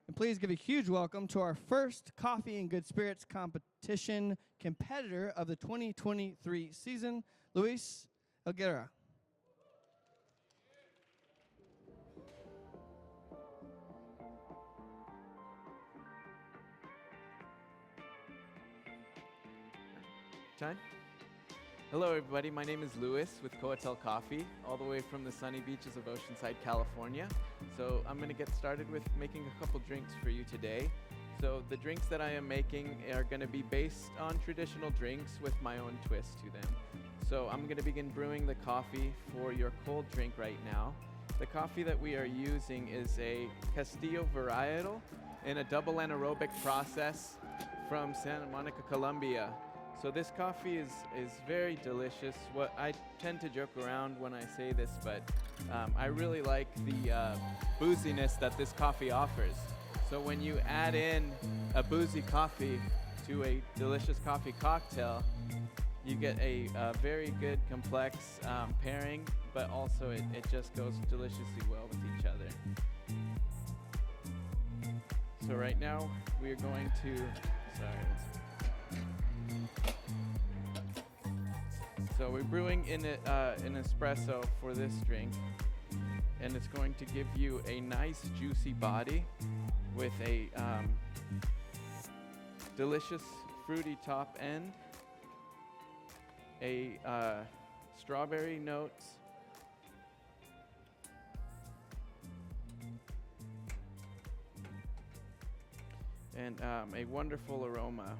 And please give a huge welcome to our first Coffee and Good Spirits competition competitor of the 2023 season, Luis Elguera. Time? Hello everybody, my name is Louis with Coatel Coffee, all the way from the sunny beaches of Oceanside, California. So I'm going to get started with making a couple drinks for you today. So the drinks that I am making are going to be based on traditional drinks with my own twist to them. So I'm going to begin brewing the coffee for your cold drink right now. The coffee that we are using is a Castillo varietal in a double anaerobic process from Santa Monica, Colombia. So this coffee is very delicious. What I tend to joke around when I say this, but I really like the booziness that this coffee offers. So when you add in a boozy coffee to a delicious coffee cocktail, you get a very good complex pairing, but also it just goes deliciously well with each other. So right now we are going to, So we're brewing in an espresso for this drink, and it's going to give you a nice juicy body with a delicious fruity top end, a strawberry notes, and a wonderful aroma.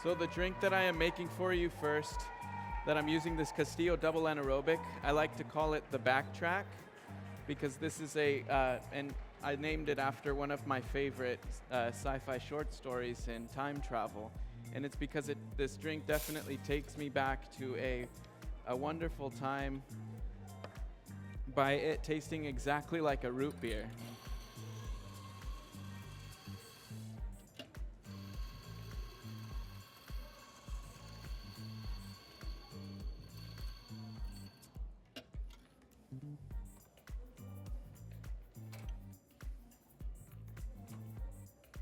So the drink that I am making for you first, that I'm using this Castillo double anaerobic, I like to call it the backtrack, because this is and I named it after one of my favorite sci-fi short stories in time travel. And it's because this drink definitely takes me back to a wonderful time by it tasting exactly like a root beer.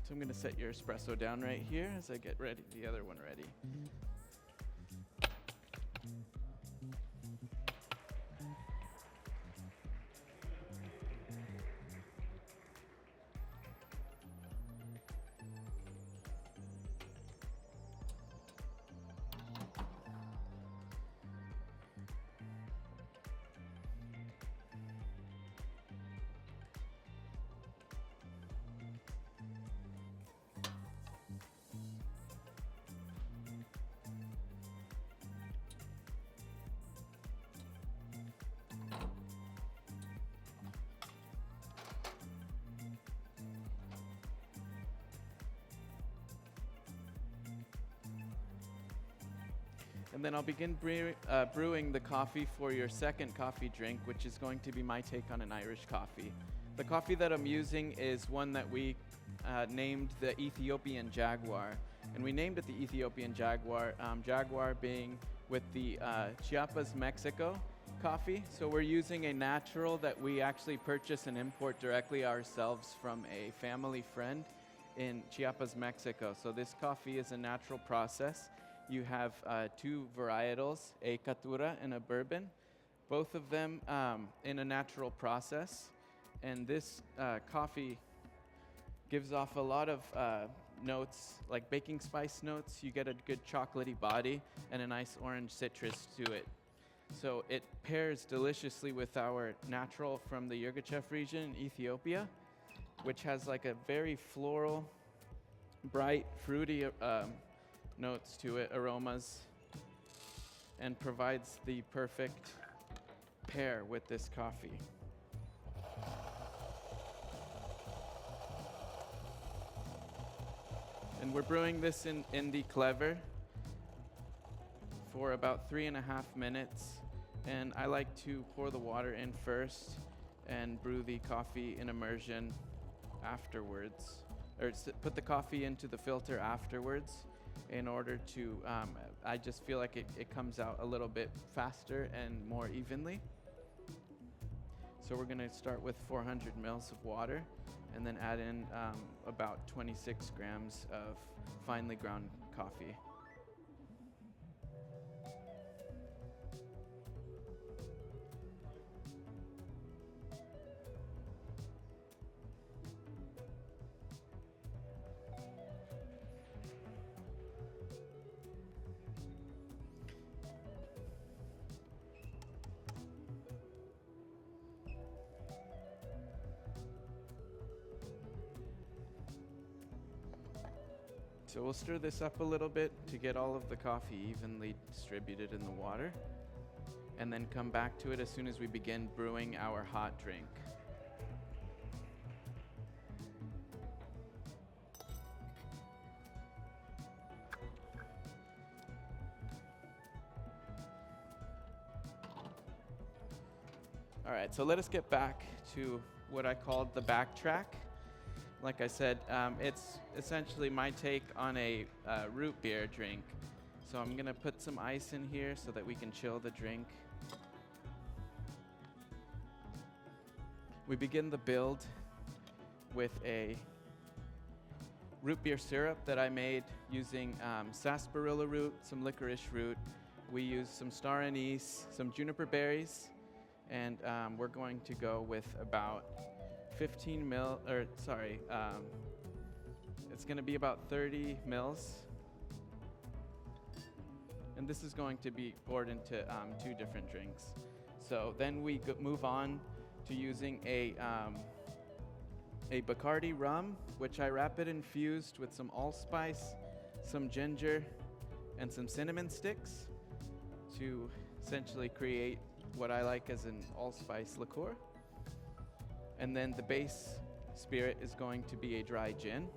So I'm going to set your espresso down right here as I get ready, the other one ready. And then I'll begin brewing the coffee for your second coffee drink, which is going to be my take on an Irish coffee. The coffee that I'm using is one that we named the Ethiopian Jaguar. And we named it the Ethiopian Jaguar, Jaguar being with the Chiapas, Mexico coffee. So we're using a natural that we actually purchase and import directly ourselves from a family friend in Chiapas, Mexico. So this coffee is a natural process. You have two varietals, a Caturra and a bourbon, both of them in a natural process. And this coffee gives off a lot of notes, like baking spice notes. You get a good chocolatey body and a nice orange citrus to it. So it pairs deliciously with our natural from the Yirgacheffe region in Ethiopia, which has like a very floral, bright, fruity notes to it, aromas, and provides the perfect pair with this coffee. And we're brewing this in the clever for about 3.5 minutes. And I like to pour the water in first and brew the coffee in immersion afterwards, or put the coffee into the filter afterwards. in order to, I just feel like it comes out a little bit faster and more evenly. So we're gonna start with 400 mils of water and then add in about 26 grams of finely ground coffee. So we'll stir this up a little bit to get all of the coffee evenly distributed in the water, and then come back to it as soon as we begin brewing our hot drink. All right, so let us get back to what I called the backtrack. Like I said, it's essentially my take on a root beer drink. So I'm gonna put some ice in here so that we can chill the drink. We begin the build with a root beer syrup that I made using sarsaparilla root, some licorice root. We use some star anise, some juniper berries, and we're going to go with about 15 mil, it's going to be about 30 mils. And this is going to be poured into 2 different drinks. So then we move on to using a Bacardi rum, which I rapid infused with some allspice, some ginger, and some cinnamon sticks to essentially create what I like as an allspice liqueur. And then the base spirit is going to be a dry gin.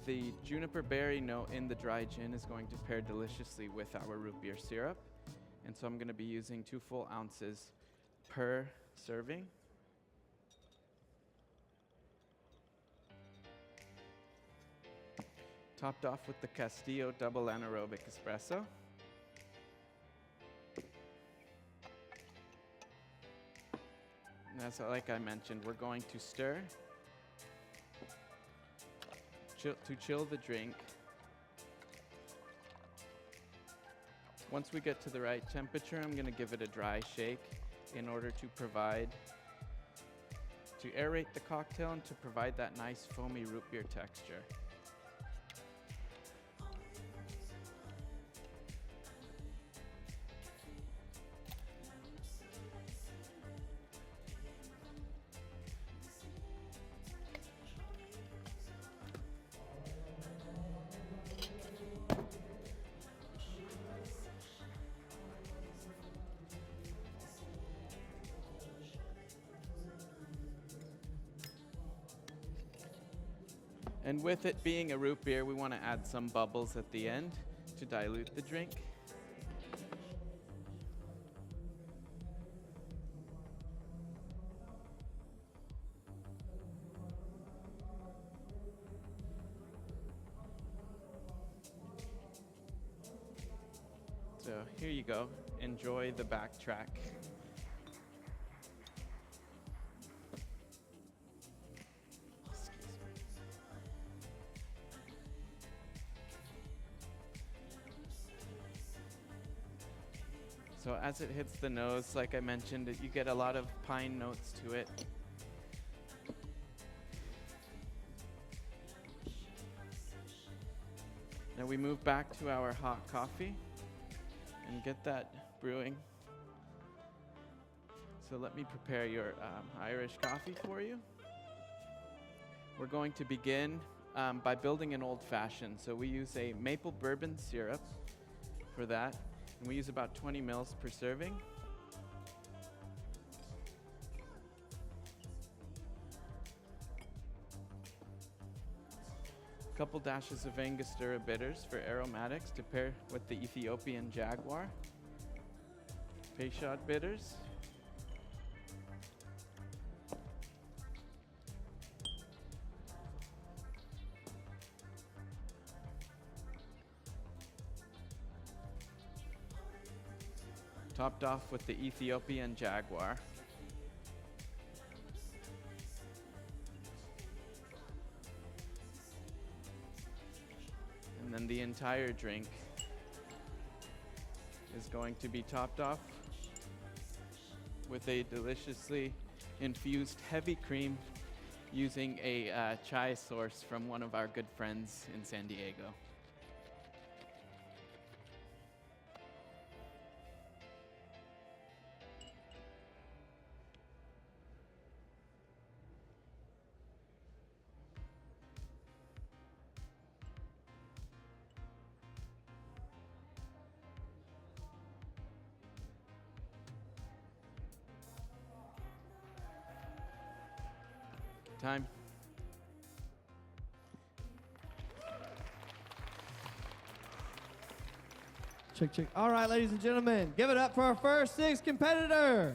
The juniper berry note in the dry gin is going to pair deliciously with our root beer syrup. And so I'm going to be using 2 full ounces per serving. Topped off with the Castillo double anaerobic espresso. And as like I mentioned, we're going to stir to chill the drink. Once we get to the right temperature, I'm going to give it a dry shake in order to aerate the cocktail and to provide that nice foamy root beer texture. And with it being a root beer, we want to add some bubbles at the end to dilute the drink. So here you go. Enjoy the backtrack. So as it hits the nose, like I mentioned, you get a lot of pine notes to it. Now we move back to our hot coffee and get that brewing. So let me prepare your Irish coffee for you. We're going to begin by building an old-fashioned. So we use a maple bourbon syrup for that. And we use about 20 mils per serving. A couple dashes of Angostura bitters for aromatics to pair with the Ethiopian Jaguar. Peychaud bitters. topped off with the Ethiopian Jaguar. And then the entire drink is going to be topped off with a deliciously infused heavy cream using a chai source from one of our good friends in San Diego. Time. Check, check. All right, ladies and gentlemen, give it up for our first 6 competitor.